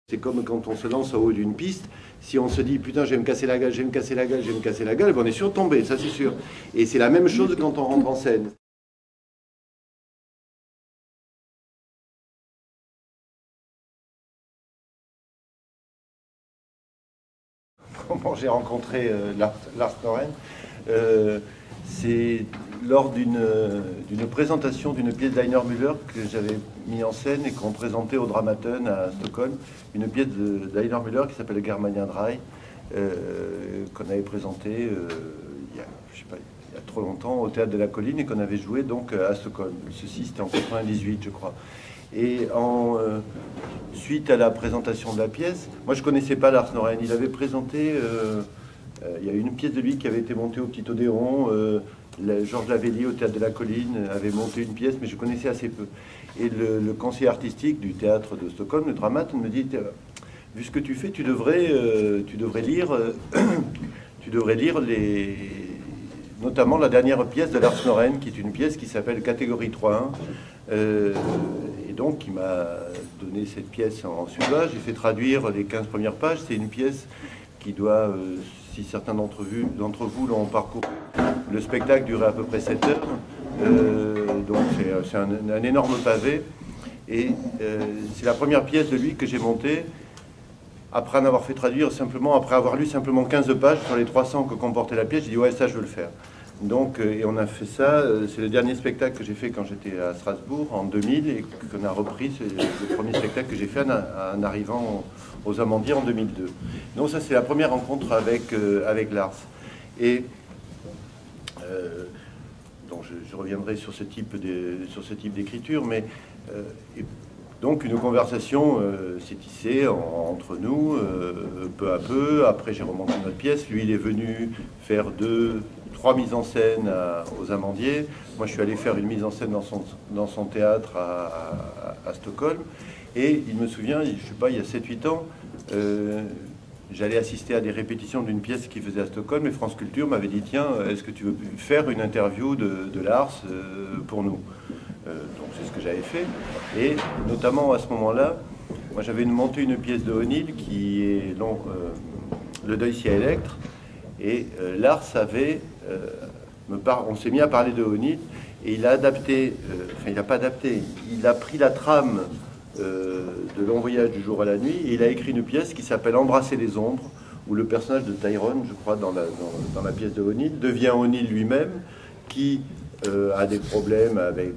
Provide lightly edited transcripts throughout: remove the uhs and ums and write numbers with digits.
C'est comme quand on se lance en haut d'une piste, si on se dit putain je vais me casser la gueule, je vais me casser la gueule, je vais me casser la gueule, ben, on est sûr de tomber, ça c'est sûr. Et c'est la même chose quand on rentre en scène. Comment j'ai rencontré Lars Noren, c'est lors d'une présentation d'une pièce d'Einar Müller que j'avais mis en scène et qu'on présentait au Dramaten à Stockholm, une pièce d'Einar Müller qui s'appelle Germania Drei, qu'on avait présentée il y a trop longtemps au Théâtre de la Colline et qu'on avait joué donc à Stockholm. Ceci c'était en 98 je crois. Et suite à la présentation de la pièce, moi je connaissais pas Lars Noren, il avait présenté, il y a une pièce de lui qui avait été montée au Petit Odéon, Georges Lavelli au Théâtre de la Colline avait monté une pièce, mais je connaissais assez peu. Et le conseiller artistique du théâtre de Stockholm, le Dramaten, me dit, vu ce que tu fais, tu devrais lire, notamment la dernière pièce de Lars Noren, qui est une pièce qui s'appelle Catégorie 3.1. Et donc, il m'a donné cette pièce en suédois. J'ai fait traduire les 15 premières pages. C'est une pièce qui doit, si certains d'entre vous l'ont parcouru, le spectacle durait à peu près 7 heures. Donc, c'est un énorme pavé. Et c'est la première pièce de lui que j'ai montée après en avoir fait traduire simplement, après avoir lu simplement 15 pages sur les 300 que comportait la pièce. J'ai dit ouais, ça je veux le faire. Donc, et on a fait ça, c'est le dernier spectacle que j'ai fait quand j'étais à Strasbourg en 2000 et qu'on a repris, c'est le premier spectacle que j'ai fait en arrivant aux Amandiers en 2002. Donc ça c'est la première rencontre avec Lars. Et donc je reviendrai sur ce type d'écriture, mais donc une conversation s'est tissée entre nous peu à peu. Après j'ai remonté notre pièce, lui il est venu faire 3 mises en scène aux Amandiers. Moi, je suis allé faire une mise en scène dans son théâtre à Stockholm. Et il me souvient, je sais pas, il y a 7-8 ans, j'allais assister à des répétitions d'une pièce qu'il faisait à Stockholm. Et France Culture m'avait dit, tiens, est-ce que tu veux faire une interview de Lars pour nous? Donc, c'est ce que j'avais fait. Et notamment à ce moment-là, moi, j'avais monté une pièce de O'Neill qui est Le Deuil si Electre. Et Lars avait, on s'est mis à parler de O'Neill et il a adapté, enfin il n'a pas adapté, il a pris la trame de Long Voyage du jour à la nuit et il a écrit une pièce qui s'appelle Embrasser les ombres, où le personnage de Tyrone, je crois, dans la pièce de O'Neill, devient O'Neill lui-même, qui a des problèmes avec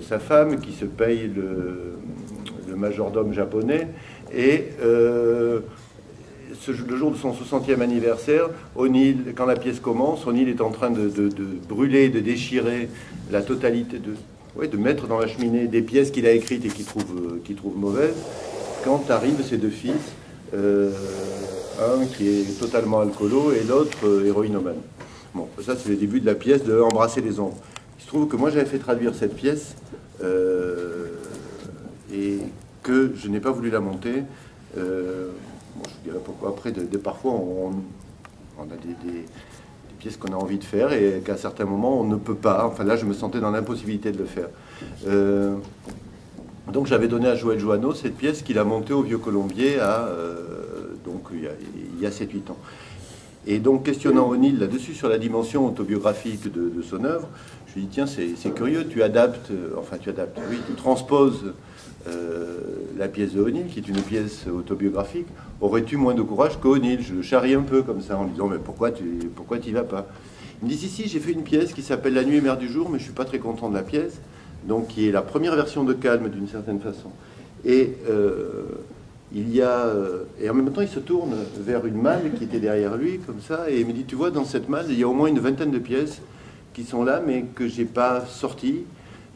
sa femme, qui se paye le majordome japonais et le jour de son 60e anniversaire, O'Neill, quand la pièce commence, O'Neill est en train de brûler, de déchirer la totalité, de mettre dans la cheminée des pièces qu'il a écrites et qu'il trouve mauvaises. Quand arrivent ses deux fils, un qui est totalement alcoolo et l'autre héroïnomane. Bon, ça c'est le début de la pièce de Embrasser les ombres. Il se trouve que moi j'avais fait traduire cette pièce et que je n'ai pas voulu la monter. Bon, je dirais pourquoi. Après, parfois, on a des pièces qu'on a envie de faire et qu'à certains moments, on ne peut pas. Enfin, là, je me sentais dans l'impossibilité de le faire. Donc, j'avais donné à Joël Joanneau cette pièce qu'il a montée au Vieux Colombier donc, il y a 7-8 ans. Et donc, questionnant O'Neill là-dessus, sur la dimension autobiographique de son œuvre, je lui ai dit, tiens, c'est curieux, tu transposes la pièce de O'Neill, qui est une pièce autobiographique. Aurais-tu moins de courage qu'O'Neill? Je le charrie un peu comme ça, en lui disant, mais pourquoi tu y vas pas? Il me dit, si, j'ai fait une pièce qui s'appelle La nuit et mer du jour, mais je suis pas très content de la pièce, donc qui est la première version de Calme, d'une certaine façon. Et et en même temps, il se tourne vers une malle qui était derrière lui, comme ça, et il me dit, tu vois, dans cette malle, il y a au moins une vingtaine de pièces qui sont là, mais que j'ai pas sorties.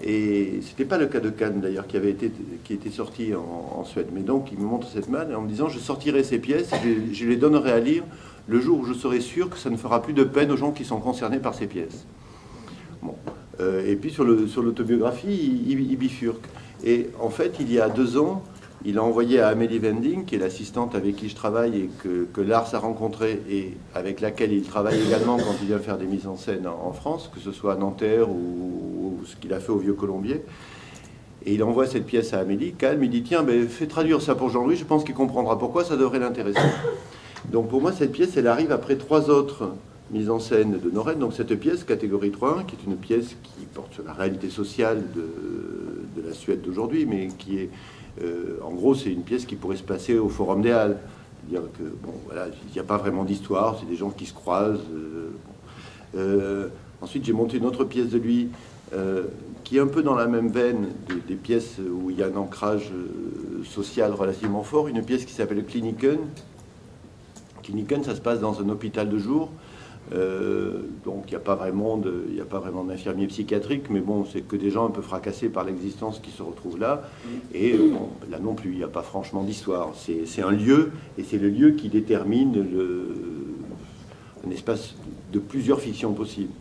Et c'était pas le cas de Cannes d'ailleurs, qui était sorti en Suède. Mais donc, il me montre cette malle en me disant, je sortirai ces pièces, je les donnerai à lire le jour où je serai sûr que ça ne fera plus de peine aux gens qui sont concernés par ces pièces. Bon. Et puis sur l'autobiographie, il bifurque. Et en fait, il y a 2 ans, il a envoyé à Amélie Wending, qui est l'assistante avec qui je travaille et que Lars a rencontré et avec laquelle il travaille également quand il vient faire des mises en scène en France, que ce soit à Nanterre ou ce qu'il a fait au Vieux Colombier. Et il envoie cette pièce à Amélie, calme, il dit tiens, ben, fais traduire ça pour Jean-Louis, je pense qu'il comprendra pourquoi, ça devrait l'intéresser. Donc pour moi, cette pièce, elle arrive après 3 autres mises en scène de Noren. Donc cette pièce, catégorie 3.1, qui est une pièce qui porte sur la réalité sociale de la Suède d'aujourd'hui, mais qui est, en gros, c'est une pièce qui pourrait se passer au Forum des Halles. C'est-à-dire que, bon, voilà, il n'y a pas vraiment d'histoire, c'est des gens qui se croisent. Ensuite, j'ai monté une autre pièce de lui, qui est un peu dans la même veine des pièces où il y a un ancrage social relativement fort, une pièce qui s'appelle Kliniken. Kliniken, ça se passe dans un hôpital de jour, donc il n'y a pas vraiment d'infirmiers psychiatriques, mais bon, c'est que des gens un peu fracassés par l'existence qui se retrouvent là, et bon, là non plus, il n'y a pas franchement d'histoire. C'est un lieu, et c'est le lieu qui détermine un espace de plusieurs fictions possibles.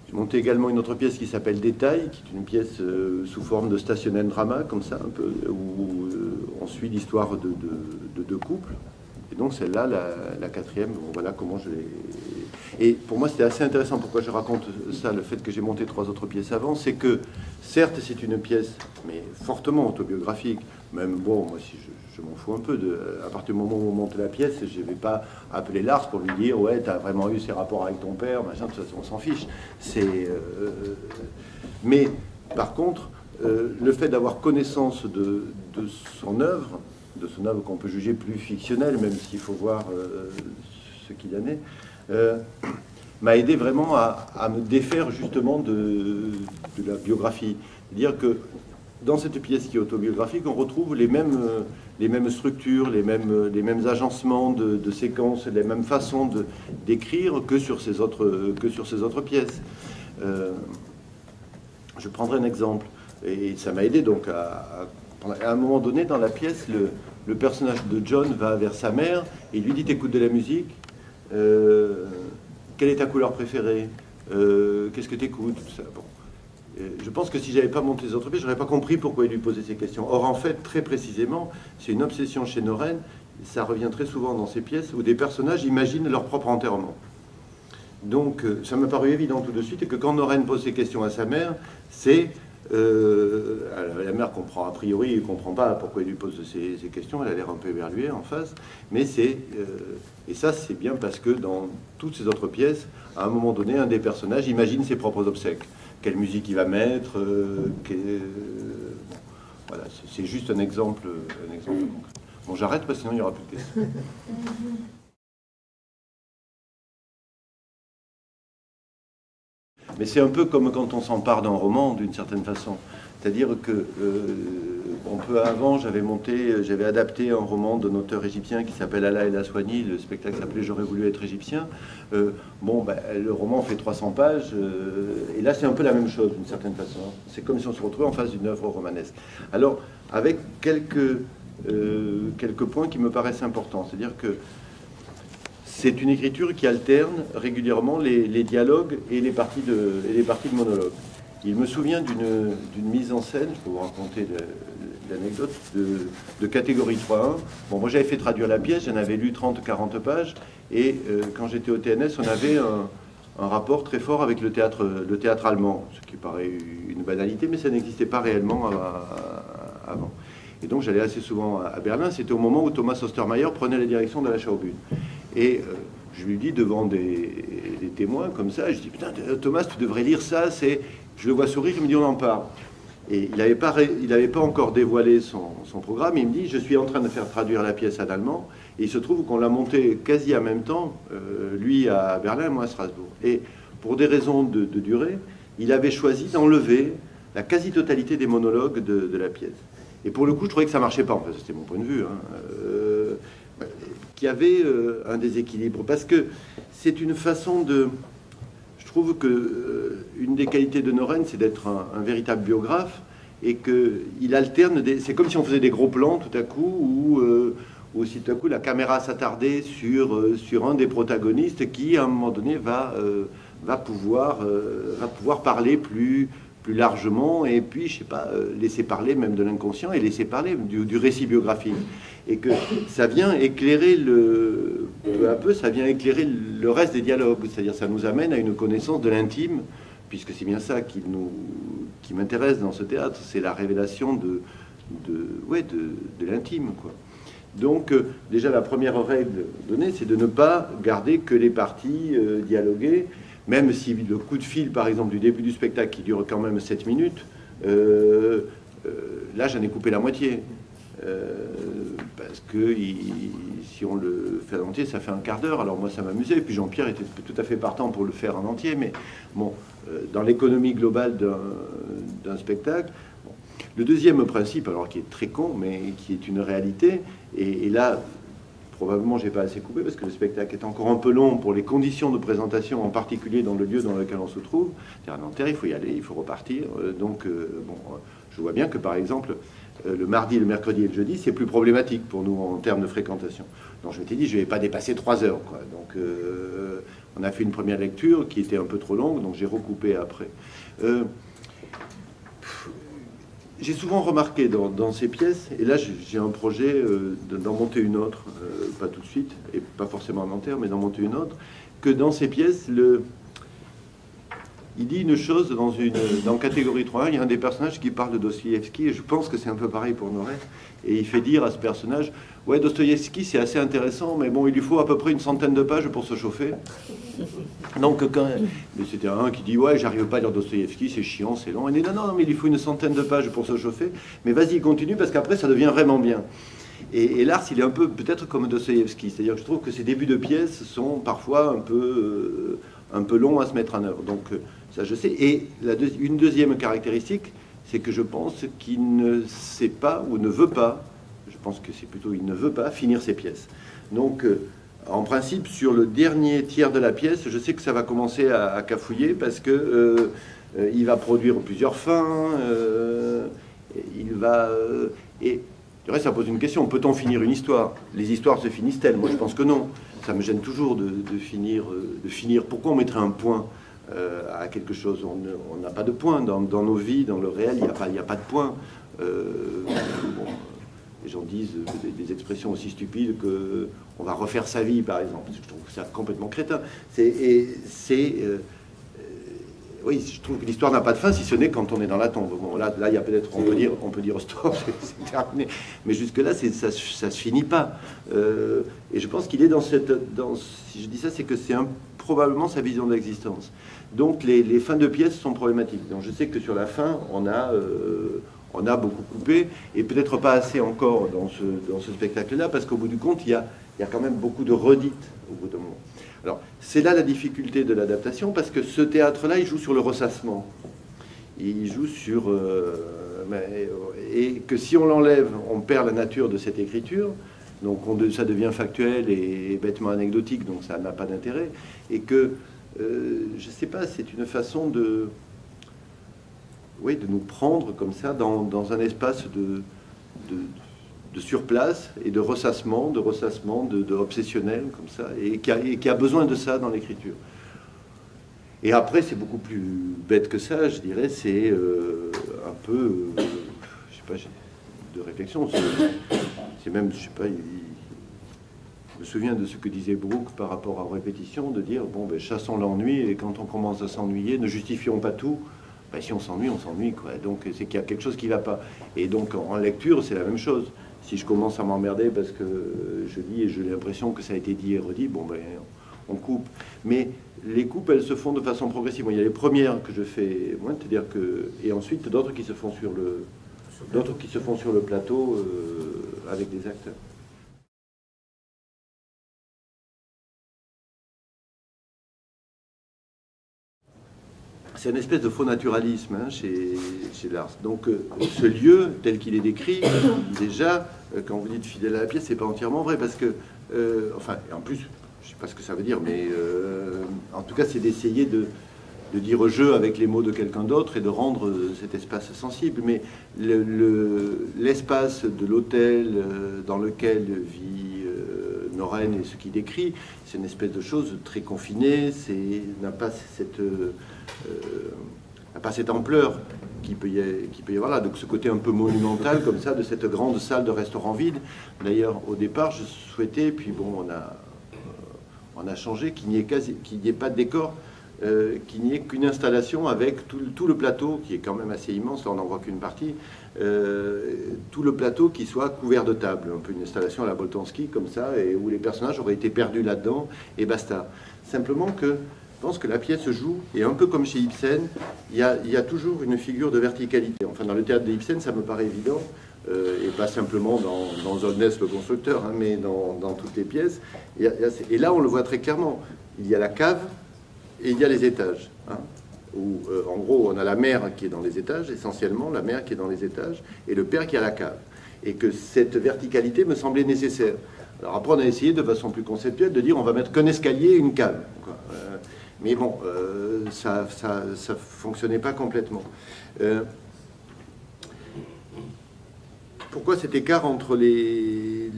J'ai monté également une autre pièce qui s'appelle Détail, qui est une pièce sous forme de stationnel drama, comme ça, un peu, où on suit l'histoire de 2 couples. Et donc celle-là, la 4e, bon, voilà comment je l'ai... Et pour moi, c'était assez intéressant. Pourquoi je raconte ça, le fait que j'ai monté 3 autres pièces avant, c'est que, certes, c'est une pièce, mais fortement autobiographique. Même, bon, moi, si je m'en fous un peu. À partir du moment où on monte la pièce, je ne vais pas appeler Lars pour lui dire « Ouais, tu as vraiment eu ces rapports avec ton père, machin, de toute façon, on s'en fiche. » Mais, par contre, le fait d'avoir connaissance de son œuvre qu'on peut juger plus fictionnelle, même s'il faut voir ce qu'il en est, m'a aidé vraiment à me défaire justement de la biographie. C'est-à-dire que dans cette pièce qui est autobiographique, on retrouve les mêmes structures, les mêmes agencements de séquences, les mêmes façons d'écrire que sur ces autres pièces. Je prendrai un exemple, et ça m'a aidé donc à un moment donné dans la pièce, le personnage de John va vers sa mère et il lui dit t'écoutes de la musique, quelle est ta couleur préférée, qu'est-ce que t'écoutes, tout ça. Bon. Je pense que si j'avais pas monté les autres pièces, j'aurais pas compris pourquoi il lui posait ces questions. Or en fait, très précisément, c'est une obsession chez Noren, ça revient très souvent dans ces pièces où des personnages imaginent leur propre enterrement. Donc ça m'a paru évident tout de suite et que quand Noren pose ces questions à sa mère, c'est... la mère comprend, a priori, elle ne comprend pas pourquoi il lui pose ces questions, elle a l'air un peu éberluée en face, mais c'est... et ça, c'est bien parce que dans toutes ces autres pièces, à un moment donné, un des personnages imagine ses propres obsèques. Quelle musique il va mettre, voilà, c'est juste un exemple concret. Bon, j'arrête parce que sinon il n'y aura plus de questions. Mais c'est un peu comme quand on s'empare d'un roman, d'une certaine façon. C'est-à-dire que, un peu avant, j'avais adapté un roman d'un auteur égyptien qui s'appelle Allah El Aswani. Le spectacle s'appelait J'aurais voulu être égyptien. Le roman fait 300 pages, et là c'est un peu la même chose, d'une certaine façon. C'est comme si on se retrouvait en face d'une œuvre romanesque. Alors, avec quelques points qui me paraissent importants. C'est-à-dire que c'est une écriture qui alterne régulièrement les dialogues et les parties de monologue. Il me souvient d'une mise en scène, je peux vous raconter l'anecdote, de catégorie 3.1. Bon, moi j'avais fait traduire la pièce, j'en avais lu 30-40 pages, et quand j'étais au TNS, on avait un rapport très fort avec le théâtre allemand, ce qui paraît une banalité, mais ça n'existait pas réellement avant. Et donc j'allais assez souvent à Berlin, c'était au moment où Thomas Ostermayer prenait la direction de la Schaubühne. Et je lui dis devant des témoins comme ça, je dis putain Thomas, tu devrais lire ça, je le vois sourire, il me dit on en parle. Et il n'avait pas encore dévoilé son programme, il me dit je suis en train de faire traduire la pièce en allemand, et il se trouve qu'on l'a montée quasi en même temps, lui à Berlin, moi à Strasbourg. Et pour des raisons de durée, il avait choisi d'enlever la quasi-totalité des monologues de la pièce. Et pour le coup, je trouvais que ça marchait pas, enfin c'était mon point de vue, qu'il y avait un déséquilibre, parce que c'est une façon de... Je trouve que une des qualités de Noren, c'est d'être un véritable biographe, et qu'il alterne c'est comme si on faisait des gros plans tout à coup, ou si tout à coup la caméra s'attardait sur un des protagonistes qui, à un moment donné, va pouvoir parler plus largement, et puis, je sais pas, laisser parler même de l'inconscient et laisser parler du récit biographique. Et que ça vient éclairer peu à peu, ça vient éclairer le reste des dialogues. C'est-à-dire ça nous amène à une connaissance de l'intime, puisque c'est bien ça qui qui m'intéresse dans ce théâtre, c'est la révélation de l'intime, quoi. Donc, déjà, la première règle donnée, c'est de ne pas garder que les parties dialoguées, même si le coup de fil, par exemple, du début du spectacle, qui dure quand même 7 minutes, là, j'en ai coupé la moitié. Parce que si on le fait en entier, ça fait un quart d'heure. Alors moi, ça m'amusait. Et puis Jean-Pierre était tout à fait partant pour le faire en entier. Mais bon, dans l'économie globale d'un spectacle, bon. Le deuxième principe, alors qui est très con, mais qui est une réalité, et là, probablement, j'ai pas assez coupé parce que le spectacle est encore un peu long pour les conditions de présentation, en particulier dans le lieu dans lequel on se trouve. C'est-à-dire à Nanterre, il faut y aller, il faut repartir. Donc, bon, je vois bien que, par exemple, le mardi, le mercredi et le jeudi, c'est plus problématique pour nous en termes de fréquentation. Donc je m'étais dit, je ne vais pas dépasser 3 heures, quoi. Donc on a fait une première lecture qui était un peu trop longue, donc j'ai recoupé après. J'ai souvent remarqué dans ces pièces, et là j'ai un projet d'en monter une autre, pas tout de suite, et pas forcément à Nanterre, mais d'en monter une autre, que dans ces pièces, il dit une chose dans catégorie 3.1, il y a un des personnages qui parle de Dostoïevski, et je pense que c'est un peu pareil pour Norès, et il fait dire à ce personnage, ouais, Dostoïevski c'est assez intéressant, mais bon, il lui faut à peu près une centaine de pages pour se chauffer. Donc mais c'était un qui dit, ouais, j'arrive pas à lire Dostoïevski, c'est chiant, c'est long. Il dit, non, mais il lui faut une centaine de pages pour se chauffer, mais vas-y, continue, parce qu'après ça devient vraiment bien. Et Lars, il est un peu peut-être comme Dostoïevski, c'est-à-dire que je trouve que ses débuts de pièces sont parfois un peu longs à se mettre en œuvre. Donc ça, je sais. Et une deuxième caractéristique, c'est que je pense qu'il ne sait pas ou ne veut pas, je pense que c'est plutôt il ne veut pas finir ses pièces. Donc, en principe, sur le dernier tiers de la pièce, je sais que ça va commencer à cafouiller parce que il va produire plusieurs fins, il va... et du reste, ça pose une question. Peut-on finir une histoire? Les histoires se finissent-elles? Moi, je pense que non. Ça me gêne toujours de finir. Pourquoi on mettrait un point à quelque chose? On n'a pas de point dans nos vies, dans le réel. Il n'y a pas de point. Bon, les gens disent des expressions aussi stupides que on va refaire sa vie, par exemple. Je trouve ça complètement crétin. Oui, je trouve que l'histoire n'a pas de fin, si ce n'est quand on est dans la tombe. Bon, là, il y a peut-être, on peut dire stop, c'est terminé. Mais jusque-là, ça se finit pas. Et je pense qu'il est si je dis ça, c'est que c'est probablement sa vision de l'existence. Donc, les fins de pièces sont problématiques. Donc, je sais que sur la fin, on a beaucoup coupé, et peut-être pas assez encore dans ce spectacle-là, parce qu'au bout du compte, il y a quand même beaucoup de redites au bout d'un moment. Alors, c'est là la difficulté de l'adaptation, parce que ce théâtre-là, il joue sur le ressassement. Il joue sur... et que si on l'enlève, on perd la nature de cette écriture, donc ça devient factuel et bêtement anecdotique, donc ça n'a pas d'intérêt. Et que, je sais pas, c'est une façon de nous prendre comme ça dans un espace de surplace et de ressassement, de obsessionnel, comme ça, et qui a besoin de ça dans l'écriture. Et après, c'est beaucoup plus bête que ça, je dirais, c'est un peu, je sais pas, de réflexion. C'est même, je sais pas, je me souviens de ce que disait Brooke par rapport à répétition, de dire, bon, ben, chassons l'ennui, et quand on commence à s'ennuyer, ne justifions pas tout. Ben, si on s'ennuie, quoi. Donc, c'est qu'il y a quelque chose qui ne va pas. Et donc, en lecture, c'est la même chose. Si je commence à m'emmerder parce que je lis et j'ai l'impression que ça a été dit et redit, bon, ben, on coupe. Mais les coupes, elles se font de façon progressive. Bon, il y a les premières que je fais, moi, c'est-à-dire que... Et ensuite, d'autres qui se font sur le plateau avec des acteurs. C'est une espèce de faux naturalisme chez Lars. Donc ce lieu, tel qu'il est décrit, déjà, quand vous dites fidèle à la pièce, c'est pas entièrement vrai, parce que, enfin, en plus, je sais pas ce que ça veut dire, mais en tout cas, c'est d'essayer de dire jeu avec les mots de quelqu'un d'autre et de rendre cet espace sensible. Mais l'espace de l'hôtel dans lequel vit Norén et ce qu'il décrit, c'est une espèce de chose très confinée, n'a pas cette ampleur qu'il peut y avoir là. Donc ce côté un peu monumental comme ça de cette grande salle de restaurant vide. D'ailleurs, au départ, je souhaitais, puis bon, on a changé, qu'il n'y ait pas de décor. qu'il n'y ait qu'une installation avec tout le plateau, qui est quand même assez immense, là on n'en voit qu'une partie, tout le plateau qui soit couvert de tables, un peu une installation à la Boltanski comme ça, et où les personnages auraient été perdus là-dedans, et basta. Simplement que je pense que la pièce se joue, et un peu comme chez Ibsen, il y a toujours une figure de verticalité. Enfin, dans le théâtre de Ibsen, ça me paraît évident, et pas simplement dans Holness le constructeur, hein, mais dans toutes les pièces. Et là, on le voit très clairement. Il y a la cave et il y a les étages. Hein, où, en gros, on a la mère qui est dans les étages, essentiellement, la mère qui est dans les étages, et le père qui est à la cave. Et que cette verticalité me semblait nécessaire. Alors après, on a essayé de façon plus conceptuelle de dire on va mettre qu'un escalier et une cave. Quoi. Mais bon, ça fonctionnait pas complètement. Pourquoi cet écart entre les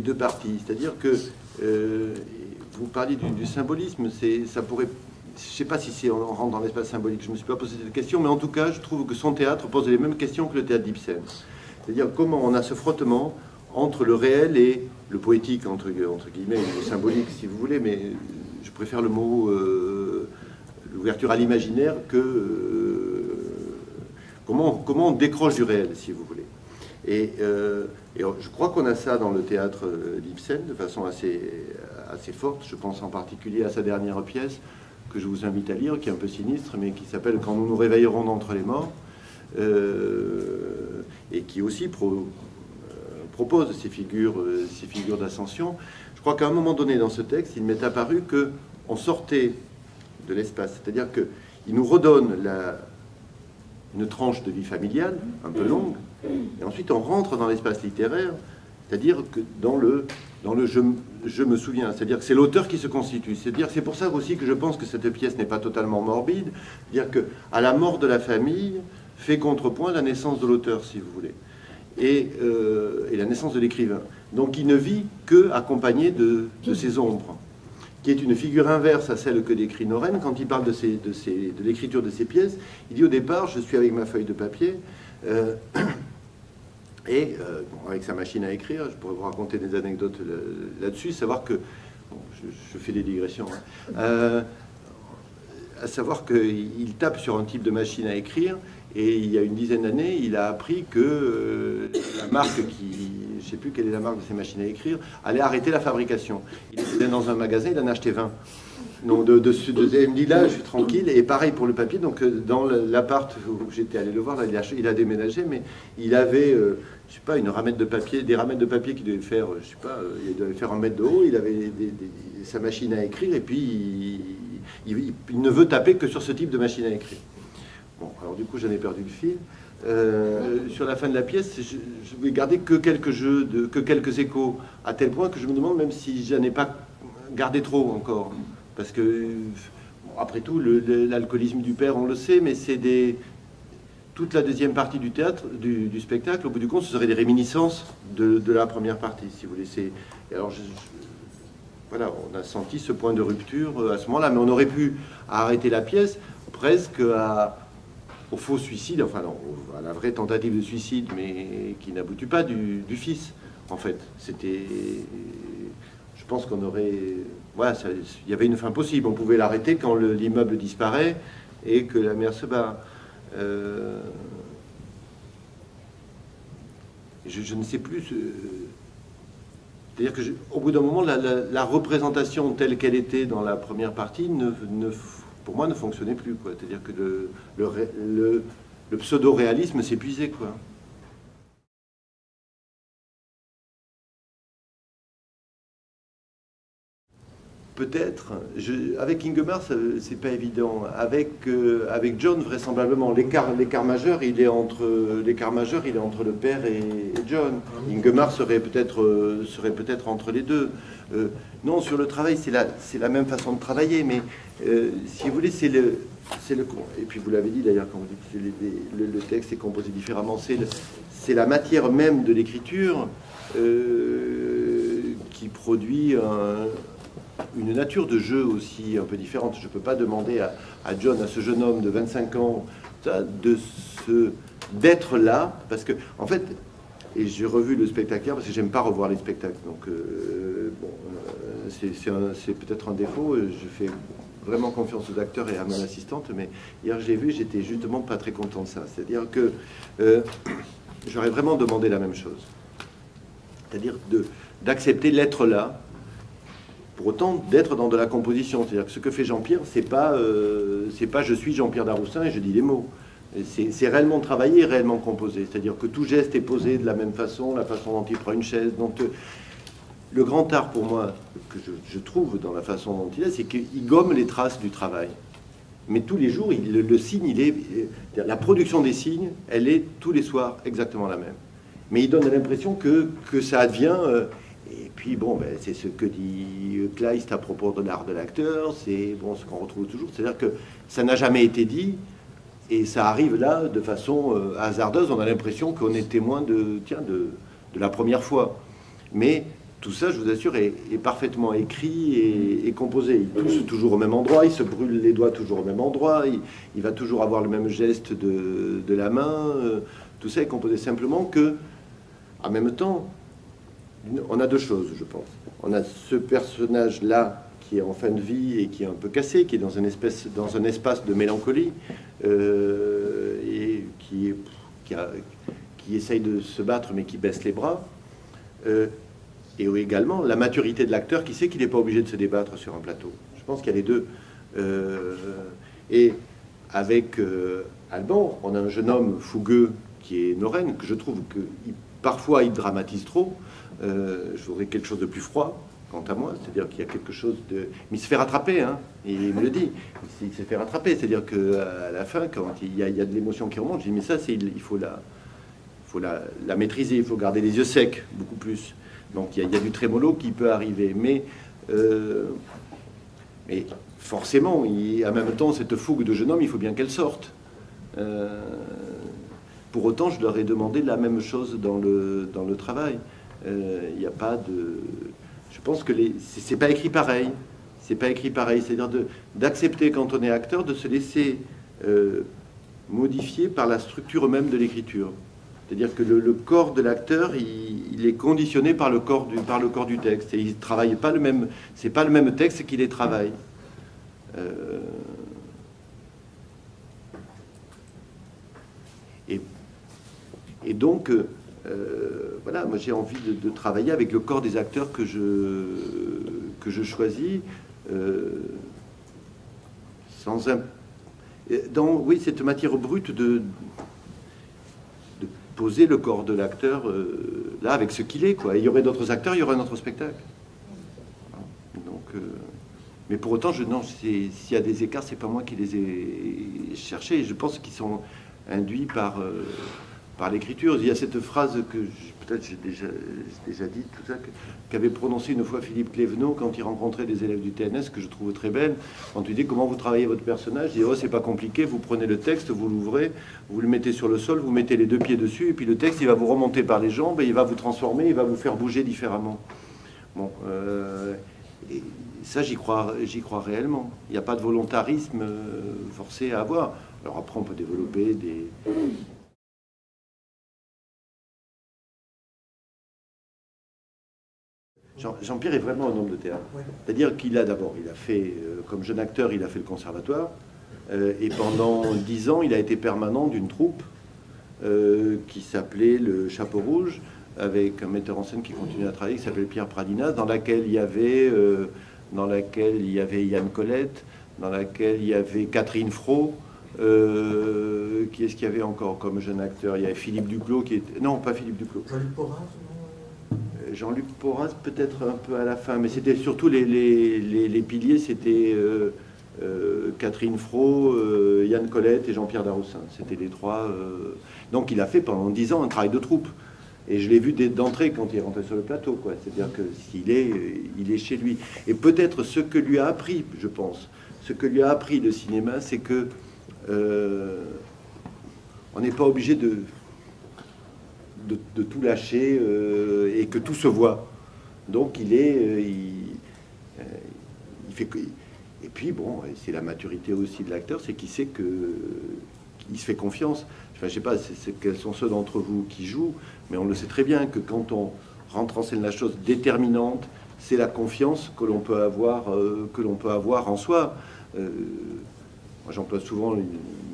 deux parties? C'est-à-dire que vous parliez du symbolisme, ça pourrait... Je ne sais pas si on rentre dans l'espace symbolique, je ne me suis pas posé cette question, mais en tout cas, je trouve que son théâtre pose les mêmes questions que le théâtre d'Ibsen. C'est-à-dire comment on a ce frottement entre le réel et le poétique, entre guillemets, le symbolique, si vous voulez, mais je préfère le mot l'ouverture à l'imaginaire que... comment on décroche du réel, si vous voulez. Et je crois qu'on a ça dans le théâtre d'Ibsen de façon assez forte. Je pense en particulier à sa dernière pièce, que je vous invite à lire, qui est un peu sinistre, mais qui s'appelle « Quand nous nous réveillerons d'entre les morts », et qui aussi propose ces figures d'ascension. Je crois qu'à un moment donné dans ce texte, il m'est apparu qu'on sortait de l'espace, c'est-à-dire qu'il nous redonne une tranche de vie familiale, un peu longue, et ensuite on rentre dans l'espace littéraire, c'est-à-dire que dans le je me souviens, c'est-à-dire que c'est l'auteur qui se constitue. C'est pour ça aussi que je pense que cette pièce n'est pas totalement morbide, c'est-à-dire qu'à la mort de la famille fait contrepoint la naissance de l'auteur, si vous voulez, et la naissance de l'écrivain. Donc il ne vit que accompagné de ses ombres, qui est une figure inverse à celle que décrit Noren quand il parle de l'écriture de ses pièces. Il dit au départ, je suis avec ma feuille de papier, avec sa machine à écrire, je pourrais vous raconter des anecdotes là-dessus, savoir que, bon, je fais des digressions, hein, à savoir qu'il tape sur un type de machine à écrire, et il y a une dizaine d'années, il a appris que la marque je ne sais plus quelle est la marque de ces machines à écrire, allait arrêter la fabrication. Il était dans un magasin, il en a acheté 20. Donc il me dit là, je suis tranquille, et pareil pour le papier. Donc dans l'appart où j'étais allé le voir, là, il a déménagé, mais il avait, je sais pas, une ramette de papier, des ramettes de papier qui devaient faire, je sais pas, il devait faire 1 mètre de haut. Il avait sa machine à écrire, et puis il ne veut taper que sur ce type de machine à écrire. Bon, alors du coup, j'en ai perdu le fil. Sur la fin de la pièce, je vais garder que quelques échos, à tel point que je me demande même si j'en ai pas gardé trop encore. Parce que, bon, après tout, l'alcoolisme du père, on le sait, mais c'est toute la deuxième partie du théâtre, du spectacle, au bout du compte, ce serait des réminiscences de la première partie, si vous voulez. Et alors, voilà, on a senti ce point de rupture à ce moment-là, mais on aurait pu arrêter la pièce presque au faux suicide, enfin non, à la vraie tentative de suicide, mais qui n'aboutit pas du fils, en fait. Je pense qu'on aurait... Voilà, il y avait une fin possible. On pouvait l'arrêter quand l'immeuble disparaît et que la mère se bat. Je ne sais plus... C'est-à-dire que, au bout d'un moment, la représentation telle qu'elle était dans la première partie pour moi, ne fonctionnait plus, quoi. C'est-à-dire que le pseudo-réalisme s'épuisait, quoi. Peut-être. Avec Ingmar, c'est pas évident. Avec John, vraisemblablement, l'écart majeur, il est entre le père et John. Ingmar serait peut-être entre les deux. Non, sur le travail, c'est la même façon de travailler, mais si vous voulez, c'est le et puis vous l'avez dit d'ailleurs quand vous dites que le texte est composé différemment. C'est la matière même de l'écriture qui produit une nature de jeu aussi un peu différente. Je ne peux pas demander à John, à ce jeune homme de 25 ans, d'être là, parce que, en fait, et j'ai revu le spectacle hier, parce que j'aime pas revoir les spectacles, donc c'est peut-être un défaut, je fais vraiment confiance aux acteurs et à mon assistante, mais hier je l'ai vu, j'étais justement pas très content de ça. C'est-à-dire que j'aurais vraiment demandé la même chose. C'est-à-dire d'accepter l'être là, pour autant d'être dans de la composition. C'est-à-dire que ce que fait Jean-Pierre, c'est pas je suis Jean-Pierre Daroussin et je dis les mots. C'est réellement travaillé, réellement composé. C'est-à-dire que tout geste est posé de la même façon, la façon dont il prend une chaise. Donc, le grand art pour moi, que je trouve dans la façon dont il est, c'est qu'il gomme les traces du travail. Mais tous les jours, le signe, la production des signes, elle est tous les soirs exactement la même. Mais il donne l'impression que ça advient. Et puis bon, ben, c'est ce que dit Kleist à propos de l'art de l'acteur. C'est bon, ce qu'on retrouve toujours. C'est-à-dire que ça n'a jamais été dit. Et ça arrive là de façon hasardeuse. On a l'impression qu'on est témoin de la première fois. Mais tout ça, je vous assure, est parfaitement écrit et composé. Il touche toujours au même endroit, il se brûle les doigts toujours au même endroit, il va toujours avoir le même geste de la main. Tout ça est composé simplement que, en même temps, on a deux choses, je pense. On a ce personnage-là qui est en fin de vie et qui est un peu cassé, qui est dans un espace de mélancolie, et qui essaye de se battre mais qui baisse les bras. Et également la maturité de l'acteur qui sait qu'il n'est pas obligé de se débattre sur un plateau. Je pense qu'il y a les deux. Et avec Alban, on a un jeune homme fougueux qui est Noren, que je trouve que parfois il dramatise trop. Je voudrais quelque chose de plus froid, quant à moi. C'est-à-dire qu'il y a quelque chose de... Mais il se fait rattraper, hein, et il me le dit. Il se fait rattraper. C'est-à-dire qu'à la fin, quand il y a de l'émotion qui remonte, je dis, mais ça, il faut la maîtriser, il faut garder les yeux secs, beaucoup plus. Donc il y a du trémolo qui peut arriver, mais forcément, en même temps, cette fougue de jeune homme, il faut bien qu'elle sorte. Pour autant, je leur ai demandé la même chose dans le travail. Il n'y a pas de... Je pense que c'est pas écrit pareil. C'est pas écrit pareil. C'est-à-dire d'accepter, quand on est acteur, de se laisser modifier par la structure même de l'écriture. C'est-à-dire que le corps de l'acteur, il est conditionné par le corps du texte. Et il travaille pas le même... C'est pas le même texte qu'il les travaille. Et donc, voilà, moi j'ai envie de travailler avec le corps des acteurs que je choisis, oui, cette matière brute de poser le corps de l'acteur là avec ce qu'il est, quoi. Et il y aurait d'autres acteurs, il y aurait un autre spectacle. Donc, mais pour autant, s'il y a des écarts, c'est pas moi qui les ai cherchés. Je pense qu'ils sont induits par l'écriture. Il y a cette phrase que peut-être j'ai déjà dit, tout ça, qu'avait prononcé une fois Philippe Clévenot quand il rencontrait des élèves du TNS, que je trouve très belle. Quand tu dis comment vous travaillez votre personnage, il dit, oh, c'est pas compliqué, vous prenez le texte, vous l'ouvrez, vous le mettez sur le sol, vous mettez les deux pieds dessus, et puis le texte, il va vous remonter par les jambes, et il va vous transformer, il va vous faire bouger différemment. Bon, et ça, j'y crois réellement. Il n'y a pas de volontarisme forcé à avoir. Alors après, on peut développer des... Jean-Pierre est vraiment un homme de théâtre. C'est-à-dire qu'il a fait, comme jeune acteur, il a fait le conservatoire. Et pendant 10 ans, il a été permanent d'une troupe qui s'appelait le Chapeau Rouge, avec un metteur en scène qui continuait à travailler, qui s'appelait Pierre Pradinas, dans laquelle il y avait Yann Colette, dans laquelle il y avait Catherine Fro. Qui est-ce qu'il y avait encore comme jeune acteur? Il y avait Philippe Duclos qui était... Non, pas Philippe Duclos. Jean-Luc Porras. Jean-Luc Porras peut-être un peu à la fin, mais c'était surtout les piliers, c'était Catherine Fro, Yann Colette et Jean-Pierre Daroussin. C'était les trois. Donc il a fait pendant 10 ans un travail de troupe. Et je l'ai vu d'entrée quand il est rentré sur le plateau, quoi. C'est-à-dire que il est chez lui. Et peut-être ce que lui a appris, je pense, ce que lui a appris le cinéma, c'est que on n'est pas obligé de tout lâcher et que tout se voit. Donc il fait que... Et puis bon, c'est la maturité aussi de l'acteur, c'est qu'il sait qu'il se fait confiance. Enfin, je sais pas quels sont ceux d'entre vous qui jouent, mais on le sait très bien que quand on rentre en scène, la chose déterminante, c'est la confiance que l'on peut avoir en soi. moi j'emploie souvent une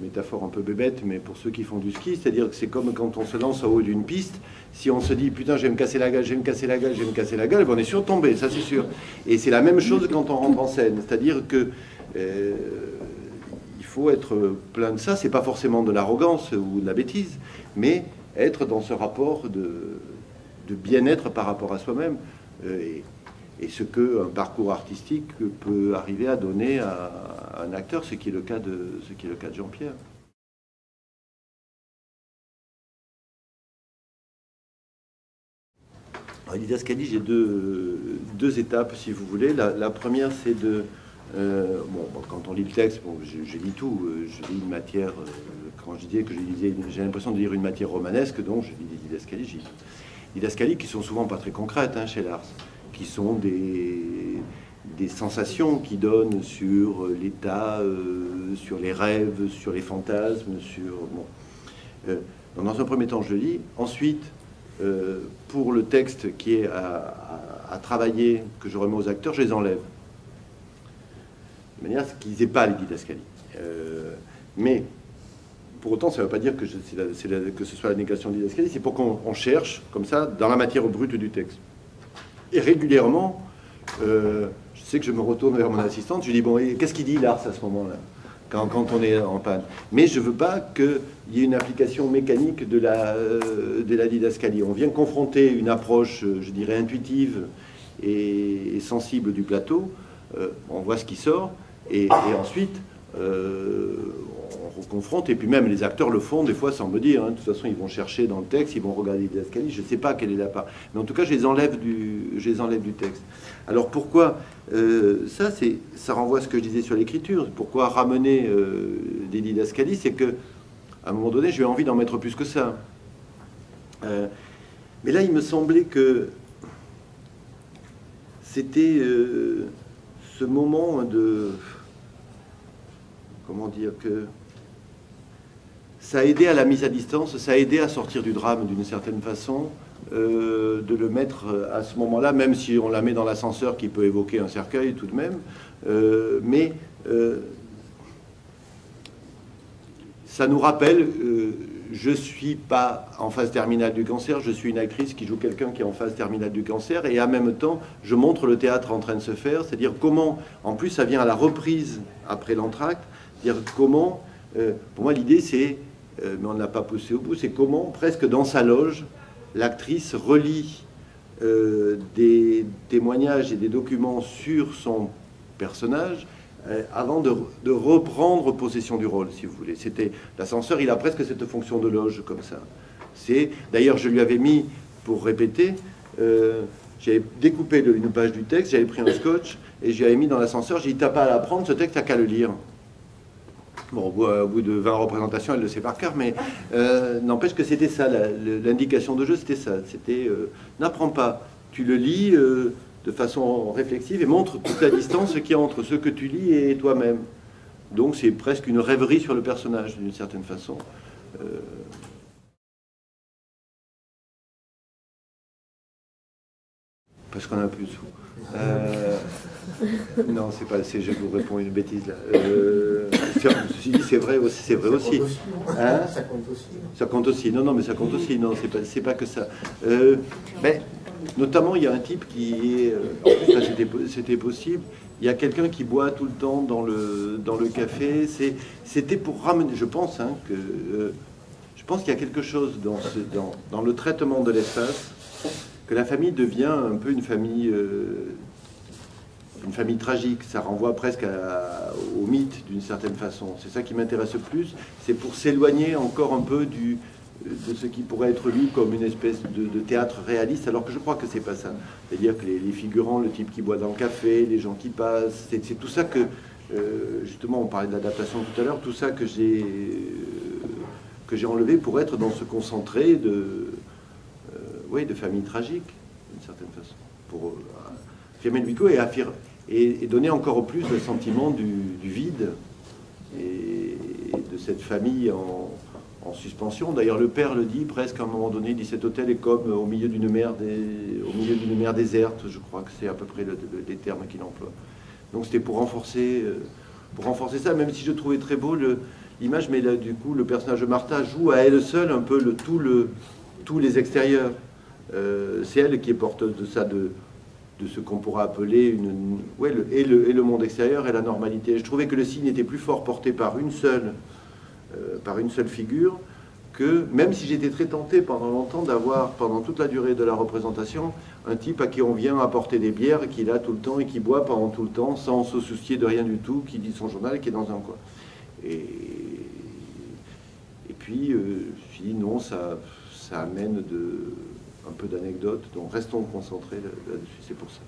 métaphore un peu bébête, mais pour ceux qui font du ski, c'est-à-dire que c'est comme quand on se lance en haut d'une piste, si on se dit putain je vais me casser la gueule, je vais me casser la gueule, je vais me casser la gueule, ben, on est sûr de tomber, ça c'est sûr. Et c'est la même chose quand on rentre en scène, c'est-à-dire que il faut être plein de ça, c'est pas forcément de l'arrogance ou de la bêtise, mais être dans ce rapport de bien-être par rapport à soi-même. Et ce qu'un parcours artistique peut arriver à donner à un acteur, ce qui est le cas de Jean-Pierre. En didascalie, j'ai deux étapes, si vous voulez. La première, c'est de... quand on lit le texte, bon, je lis tout. Je lis une matière... quand je disais que je lisais, j'ai l'impression de lire une matière romanesque, donc je lis des didascalies. J'ai didascalies qui sont souvent pas très concrètes chez Lars, qui sont des sensations qu'il donne sur l'état, sur les rêves, sur les fantasmes, sur... Bon. Donc dans un premier temps, je le lis. Ensuite, pour le texte qui est à travailler, que je remets aux acteurs, je les enlève. De manière à ce qu'ils n'aient pas les didascalies. Mais, pour autant, ça ne veut pas dire que ce soit la négation de didascalie, c'est pour qu'on cherche, comme ça, dans la matière brute du texte. Et régulièrement, je sais que je me retourne vers mon assistante, je lui dis, bon, qu'est-ce qu'il dit Lars à ce moment-là, quand on est en panne? Mais je ne veux pas qu'il y ait une application mécanique de la didascalie. On vient confronter une approche, je dirais, intuitive et sensible du plateau, on voit ce qui sort, et ensuite, on reconfronte, et puis même les acteurs le font des fois sans me dire, de toute façon ils vont chercher dans le texte, ils vont regarder les didascalies, je ne sais pas quelle est la part, mais en tout cas je les enlève du texte. Alors pourquoi ça renvoie à ce que je disais sur l'écriture, pourquoi ramener des didascalies, c'est que à un moment donné j'ai eu envie d'en mettre plus que ça. Mais là il me semblait que c'était ce moment de... Comment dire que... Ça a aidé à la mise à distance, ça a aidé à sortir du drame d'une certaine façon, de le mettre à ce moment-là, même si on la met dans l'ascenseur qui peut évoquer un cercueil tout de même, mais ça nous rappelle, je ne suis pas en phase terminale du cancer, je suis une actrice qui joue quelqu'un qui est en phase terminale du cancer, et en même temps, je montre le théâtre en train de se faire, c'est-à-dire comment, en plus ça vient à la reprise après l'entracte, dire comment, pour moi l'idée c'est, mais on ne l'a pas poussé au bout, c'est comment, presque dans sa loge, l'actrice relit des témoignages et des documents sur son personnage avant de reprendre possession du rôle, si vous voulez. C'était l'ascenseur, il a presque cette fonction de loge comme ça. C'est d'ailleurs, je lui avais mis pour répéter, j'avais découpé une page du texte, j'avais pris un scotch et j'avais mis dans l'ascenseur. J'ai dit t'as pas à l'apprendre, ce texte t'as qu'à le lire. Bon, au bout de 20 représentations, elle le sait par cœur, mais n'empêche que c'était ça, l'indication de jeu, c'était ça. C'était n'apprends pas, tu le lis de façon réflexive et montre toute la distance qu'il y a entre ce que tu lis et toi-même. Donc c'est presque une rêverie sur le personnage, d'une certaine façon. Parce qu'on a plus de sous. Non, c'est pas. Je vous réponds une bêtise là. C'est vrai aussi. C'est vrai aussi. Hein? Ça compte aussi. Ça compte aussi. Non, non, mais ça compte aussi. Non, c'est pas que ça. Mais notamment, il y a un type qui est. En plus, là, c'était possible. Il y a quelqu'un qui boit tout le temps dans le café. C'était pour ramener. Je pense que. Je pense qu'il y a quelque chose dans le traitement de l'espace, que la famille devient un peu une famille tragique. Ça renvoie presque au mythe d'une certaine façon. C'est ça qui m'intéresse le plus. C'est pour s'éloigner encore un peu de ce qui pourrait être lu comme une espèce de théâtre réaliste, alors que je crois que c'est pas ça. C'est-à-dire que les figurants, le type qui boit dans le café, les gens qui passent, c'est tout ça que, justement, on parlait de l'adaptation tout à l'heure, tout ça que j'ai enlevé pour être dans ce concentré de famille tragique, d'une certaine façon, pour affirmer le huis clos et donner encore plus le sentiment du vide et de cette famille en suspension. D'ailleurs, le père le dit presque à un moment donné, il dit cet hôtel est comme au milieu d'une mer déserte, je crois que c'est à peu près les termes qu'il emploie. Donc c'était pour renforcer pour renforcer ça, même si je trouvais très beau l'image, mais là, du coup, le personnage de Martha joue à elle seule un peu tous les extérieurs. C'est elle qui est porteuse de ça, de ce qu'on pourra appeler le monde extérieur et la normalité. Je trouvais que le signe était plus fort porté par une seule figure, que même si j'étais très tenté pendant longtemps d'avoir, pendant toute la durée de la représentation, un type à qui on vient apporter des bières, qui est là tout le temps et qui boit pendant tout le temps, sans se soucier de rien du tout, qui lit son journal et qui est dans un coin. Et puis, je me suis dit, non, ça amène un peu d'anecdotes, donc restons concentrés là-dessus, c'est pour ça.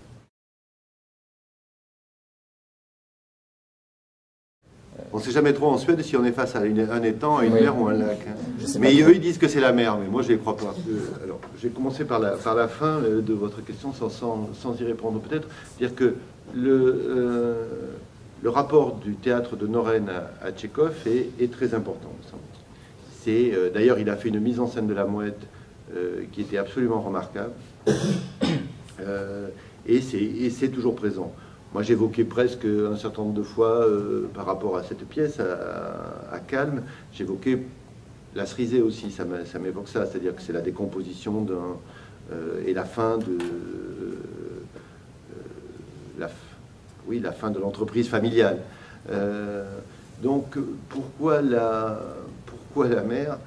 On ne sait jamais trop en Suède si on est face à un étang, à une mer ou un lac. Mais eux, ils disent que c'est la mer, mais moi, je ne les crois pas. Alors, j'ai commencé par la fin de votre question, sans y répondre peut-être. Dire que le rapport du théâtre de Noren à Tchekhov est très important. D'ailleurs, il a fait une mise en scène de la Mouette qui était absolument remarquable. Et c'est toujours présent. Moi, j'évoquais presque un certain nombre de fois, par rapport à cette pièce, à Calme, j'évoquais la cerisée aussi, ça m'évoque ça, c'est-à-dire que c'est la décomposition et la fin de... la fin de l'entreprise familiale. Donc, pourquoi la mer?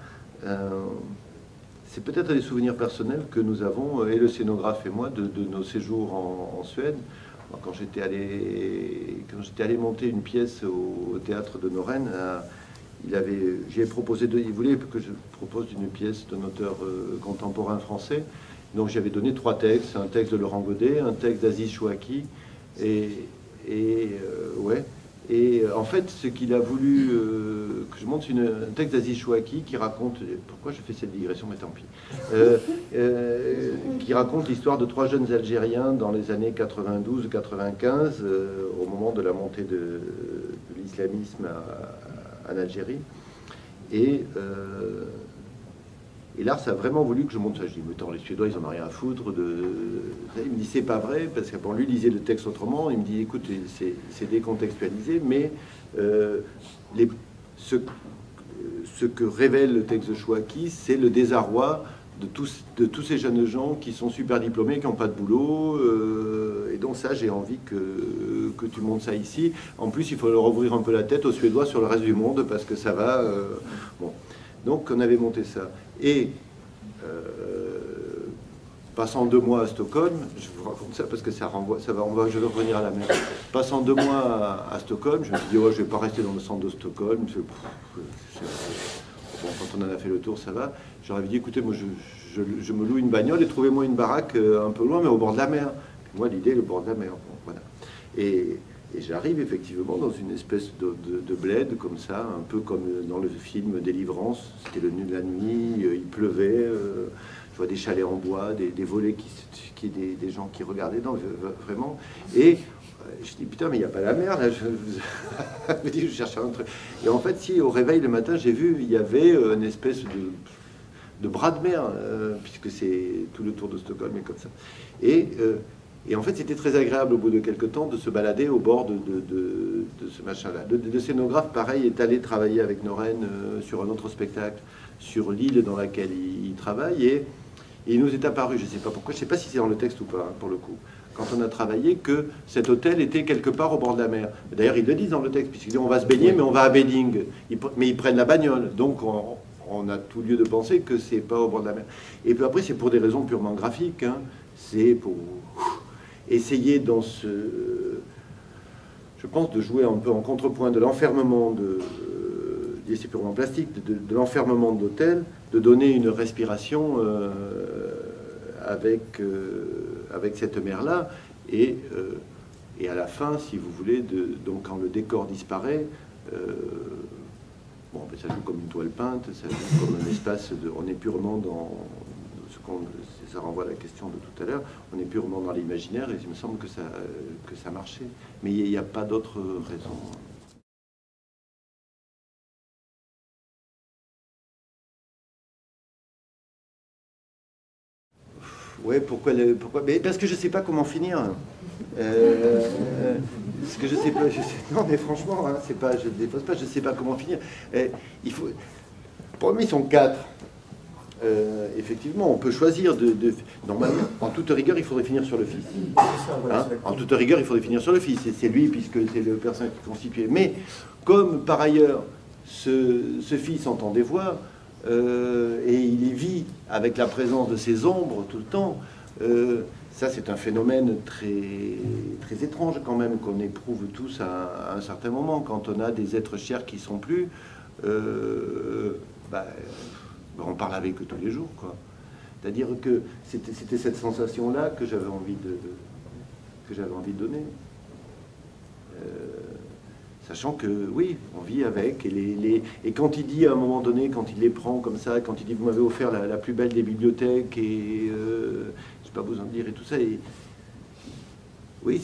C'est peut-être des souvenirs personnels que nous avons, et le scénographe et moi, de nos séjours en Suède. Quand j'étais allé monter une pièce au théâtre de Noren, j'ai proposé il voulait que je propose une pièce d'un auteur contemporain français. Donc j'avais donné 3 textes, un texte de Laurent Godet, un texte d'Aziz Chouaki, et en fait, ce qu'il a voulu que je montre, c'est un texte d'Aziz Chouaki qui raconte... Pourquoi je fais cette digression? Mais tant pis. Qui raconte l'histoire de 3 jeunes Algériens dans les années 92-95, au moment de la montée de l'islamisme en Algérie. Et l'art, ça a vraiment voulu que je montre ça. Je dis, mais attends, les Suédois, ils en ont rien à foutre. Il me dit, c'est pas vrai, parce que bon, lui lisait le texte autrement. Il me dit, écoute, c'est décontextualisé, mais ce que révèle le texte de Chouaki, c'est le désarroi de tous ces jeunes gens qui sont super diplômés, qui n'ont pas de boulot. Et donc ça, j'ai envie que tu montes ça ici. En plus, il faut leur ouvrir un peu la tête aux Suédois sur le reste du monde, parce que ça va... bon. Donc on avait monté ça. Et passant 2 mois à Stockholm, je vous raconte ça parce que je vais revenir à la mer. Passant 2 mois à Stockholm, je me suis dit, oh, je ne vais pas rester dans le centre de Stockholm. Bon, quand on en a fait le tour, ça va. J'aurais dit, écoutez, moi je me loue une bagnole et trouvez-moi une baraque un peu loin, mais au bord de la mer. Moi, l'idée, le bord de la mer. Bon, voilà. Et j'arrive effectivement dans une espèce de bled comme ça, un peu comme dans le film Délivrance. C'était la nuit, il pleuvait, je vois des chalets en bois, des volets, des gens qui regardaient, non, vraiment. Et je dis, putain, mais il n'y a pas la mer, là. Je cherchais un truc. Et en fait, si, au réveil le matin, j'ai vu, il y avait une espèce de bras de mer, puisque c'est tout le tour de Stockholm et comme ça. Et en fait, c'était très agréable au bout de quelques temps de se balader au bord de ce machin-là. Le scénographe, pareil, est allé travailler avec Noren sur un autre spectacle, sur l'île dans laquelle il travaille. Et il nous est apparu, je ne sais pas pourquoi, je ne sais pas si c'est dans le texte ou pas, hein, pour le coup, quand on a travaillé, que cet hôtel était quelque part au bord de la mer. D'ailleurs, ils le disent dans le texte, puisqu'ils disent on va se baigner, mais on va à Bedding. Mais ils prennent la bagnole. Donc, on a tout lieu de penser que c'est pas au bord de la mer. Et puis après, c'est pour des raisons purement graphiques. Hein. C'est pour... essayer dans je pense, de jouer un peu en contrepoint de l'enfermement c'est purement plastique, de l'enfermement de l'hôtel, de donner une respiration avec cette mer-là, et à la fin, si vous voulez, donc quand le décor disparaît, bon, ça joue comme une toile peinte, ça joue comme un espace, on est purement dans ça renvoie à la question de tout à l'heure, on est purement dans l'imaginaire, et il me semble que ça marchait. Mais il n'y a pas d'autre raison. Ouais, pourquoi mais parce que je ne sais pas comment finir. Ce que je sais pas, non mais franchement, hein, c'est pas, je ne dépose pas, je sais pas comment finir. Il faut, pour moi, ils sont 4. Effectivement, on peut choisir normalement, en toute rigueur, il faudrait finir sur le fils. Hein, en toute rigueur, il faudrait finir sur le fils. Et c'est lui, puisque c'est le personnage qui est constitué. Mais comme par ailleurs, ce fils entend des voix et il y vit avec la présence de ses ombres tout le temps. Ça, c'est un phénomène très, très étrange quand même, qu'on éprouve tous à un certain moment, quand on a des êtres chers qui sont plus. On parle avec eux tous les jours, quoi. C'est-à-dire que c'était cette sensation-là que j'avais envie de donner. Sachant que, oui, on vit avec, et quand il dit à un moment donné, quand il les prend comme ça, quand il dit « vous m'avez offert la plus belle des bibliothèques », et je n'ai pas besoin de dire, et tout ça, et oui,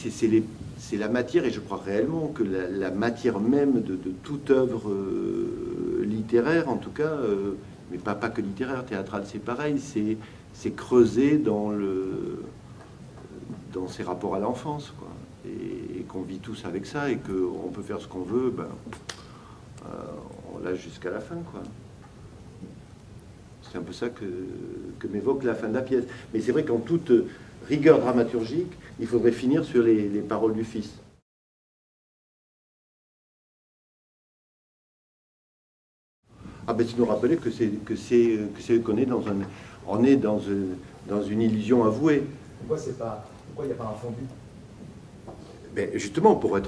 c'est la matière, et je crois réellement que la matière même de toute œuvre littéraire, en tout cas, mais pas que littéraire, théâtral, c'est pareil, c'est creuser dans ses rapports à l'enfance, quoi. Et qu'on vit tous avec ça, et qu'on peut faire ce qu'on veut, on l'a jusqu'à la fin, quoi. C'est un peu ça que m'évoque la fin de la pièce. Mais c'est vrai qu'en toute rigueur dramaturgique, il faudrait finir sur les paroles du fils. Ah ben, tu nous rappelais qu'on est dans une illusion avouée. Pourquoi il n'y a pas un fondu? Ben justement, pour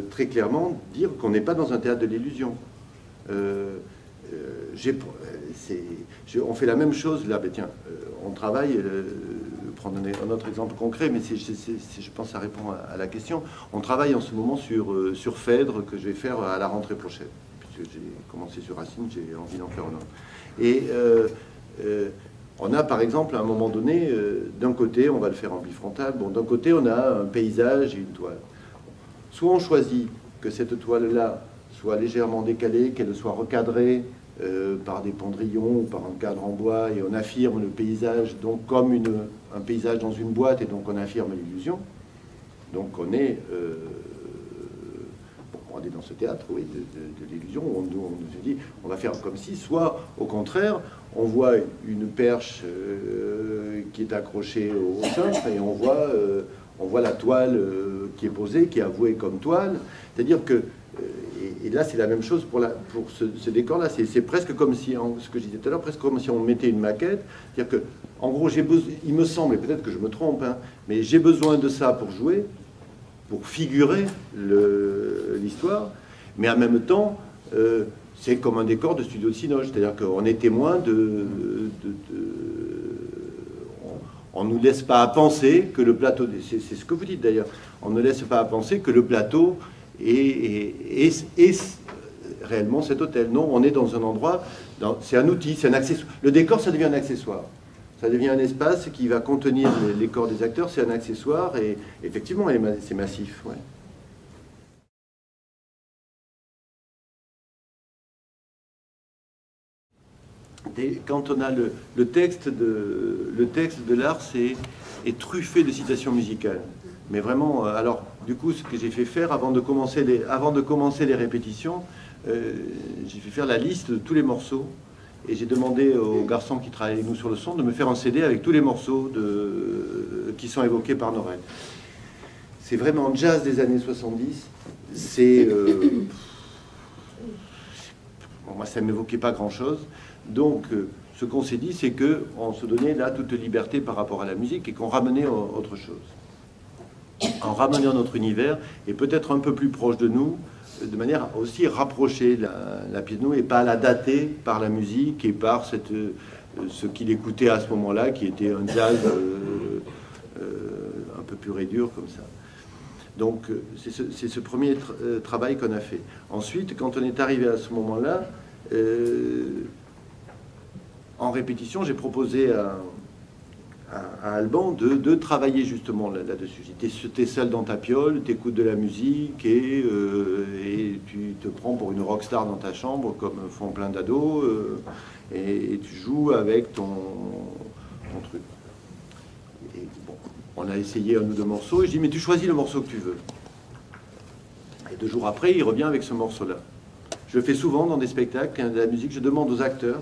très clairement dire qu'on n'est pas dans un théâtre de l'illusion. On fait la même chose là. Ben tiens, on travaille. Prendre un autre exemple concret, mais je pense que ça répond à la question. On travaille en ce moment sur Phèdre, que je vais faire à la rentrée prochaine. J'ai commencé sur Racine, j'ai envie d'en faire un autre. Et on a par exemple à un moment donné, d'un côté, on va le faire en bifrontal, bon, d'un côté on a un paysage et une toile. Soit on choisit que cette toile-là soit légèrement décalée, qu'elle soit recadrée par des pendrillons ou par un cadre en bois, et on affirme le paysage donc comme un paysage dans une boîte, et donc on affirme l'illusion. Donc on est dans ce théâtre, oui, de l'illusion, où on nous dit, on va faire comme si, soit au contraire, on voit une perche qui est accrochée au cintre, et on voit la toile qui est posée, qui est avouée comme toile. C'est-à-dire que, et là c'est la même chose pour ce décor-là, c'est presque comme si, ce que je disais tout à l'heure, presque comme si on mettait une maquette. C'est-à-dire que, en gros, il me semble, et peut-être que je me trompe, hein, mais j'ai besoin de ça pour jouer, pour figurer l'histoire, mais en même temps, c'est comme un décor de studio de Cinoche, c'est-à-dire qu'on est témoin on ne nous laisse pas à penser que le plateau, c'est ce que vous dites d'ailleurs, on ne laisse pas à penser que le plateau est réellement cet hôtel. Non, on est dans un endroit, c'est un outil, c'est un accessoire. Le décor, ça devient un accessoire. Ça devient un espace qui va contenir les corps des acteurs, c'est un accessoire, et effectivement, c'est massif. Ouais. Quand on a le texte de l'art, est truffé de citations musicales. Mais vraiment, alors, du coup, ce que j'ai fait faire avant de commencer les répétitions, j'ai fait faire la liste de tous les morceaux. Et j'ai demandé aux garçons qui travaillent avec nous sur le son de me faire un CD avec tous les morceaux qui sont évoqués par Norel. C'est vraiment jazz des années 70. C'est... bon, moi, ça ne m'évoquait pas grand-chose. Donc, ce qu'on s'est dit, c'est qu'on se donnait là toute liberté par rapport à la musique et qu'on ramenait autre chose. En ramenant notre univers, et peut-être un peu plus proche de nous, de manière à aussi rapprocher la pièce de nous et pas la dater par la musique et par ce qu'il écoutait à ce moment-là, qui était un jazz un peu pur et dur comme ça. Donc c'est ce premier travail qu'on a fait. Ensuite, quand on est arrivé à ce moment-là, en répétition, j'ai proposé à Alban de travailler justement là-dessus. T'es seul dans ta piole, t'écoutes de la musique et tu te prends pour une rockstar dans ta chambre, comme font plein d'ados, et tu joues avec ton truc. Et bon, On a essayé un ou deux morceaux, et je dis, mais tu choisis le morceau que tu veux. Et 2 jours après, il revient avec ce morceau-là. Je le fais souvent dans des spectacles, de la musique, je demande aux acteurs,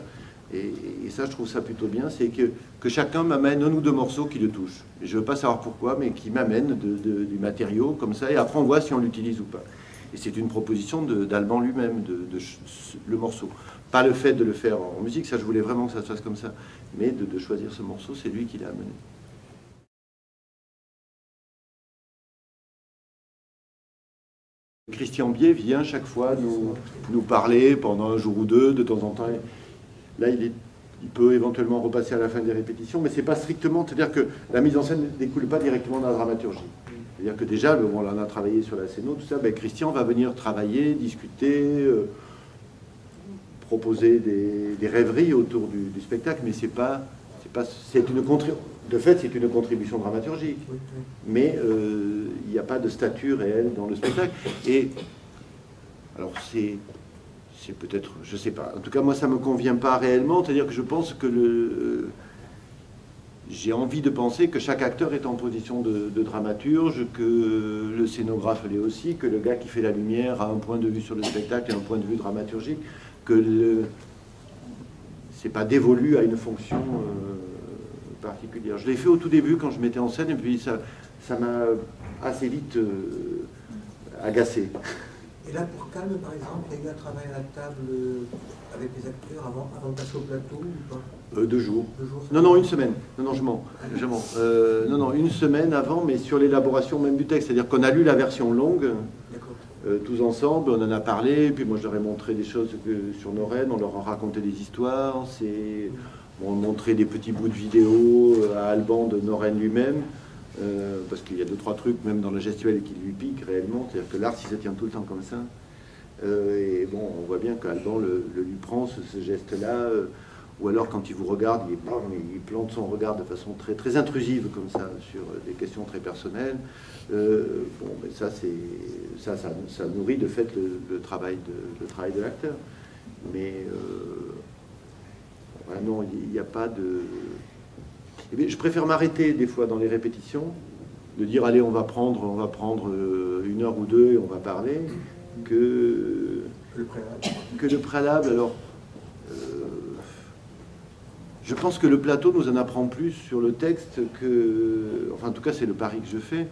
et ça, je trouve ça plutôt bien, c'est que chacun m'amène 1 ou 2 morceaux qui le touchent. Et je ne veux pas savoir pourquoi, mais qui m'amènent du matériau, comme ça, et après on voit si on l'utilise ou pas. Et c'est une proposition d'Alban lui-même, le morceau. Pas le fait de le faire en musique, ça je voulais vraiment que ça se fasse comme ça, mais de choisir ce morceau, c'est lui qui l'a amené. Christian Bier vient chaque fois nous parler pendant 1 jour ou 2, de temps en temps. Là, il peut éventuellement repasser à la fin des répétitions, mais c'est pas strictement, c'est-à-dire que la mise en scène ne découle pas directement de la dramaturgie. C'est-à-dire que déjà, on en a travaillé sur la scéno, tout ça, ben, Christian va venir travailler, discuter, proposer des rêveries autour du spectacle, mais de fait, c'est une contribution dramaturgique. Mais il n'y a pas de statut réel dans le spectacle. Et alors c'est peut-être, je sais pas. En tout cas, moi, ça me convient pas réellement. C'est-à-dire que je pense que j'ai envie de penser que chaque acteur est en position de dramaturge, que le scénographe l'est aussi, que le gars qui fait la lumière a un point de vue sur le spectacle et un point de vue dramaturgique, que c'est pas dévolu à une fonction particulière. Je l'ai fait au tout début quand je mettais en scène, et puis ça m'a assez vite agacé. Et là, pour Calme, par exemple, il y a eu un travail à la table avec les acteurs avant de passer au plateau ou pas 2 jours. 2 jours. Non, 1 semaine. Non, je mens. Non, 1 semaine avant, mais sur l'élaboration même du texte. C'est-à-dire qu'on a lu la version longue, tous ensemble, on en a parlé, puis moi je leur ai montré des choses sur Norène, on leur a raconté des histoires, on montrait des petits bouts de vidéo à Alban de Norène lui-même. Parce qu'il y a 2-3 trucs, même dans la gestuelle, qui lui piquent réellement. C'est-à-dire que l'art, si ça tient tout le temps comme ça. Et bon, on voit bien qu'Alban lui prend ce geste-là. Ou alors, quand il vous regarde, il plante son regard de façon très, très intrusive, comme ça, sur des questions très personnelles. Bon, mais ça nourrit de fait le travail de l'acteur. Mais voilà, non, il n'y a pas de... Je préfère m'arrêter des fois dans les répétitions, de dire allez, on va prendre 1 heure ou 2 et on va parler, que le préalable. Alors, je pense que le plateau nous en apprend plus sur le texte que, enfin en tout cas c'est le pari que je fais.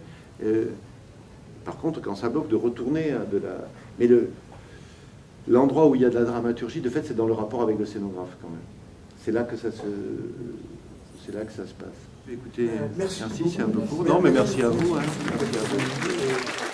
Par contre, quand ça bloque, de retourner à de la... Mais l'endroit où il y a de la dramaturgie, de fait, c'est dans le rapport avec le scénographe quand même. C'est là que ça se passe. Écoutez, merci, c'est un peu court. Non, mais merci à vous. Hein. Merci à vous.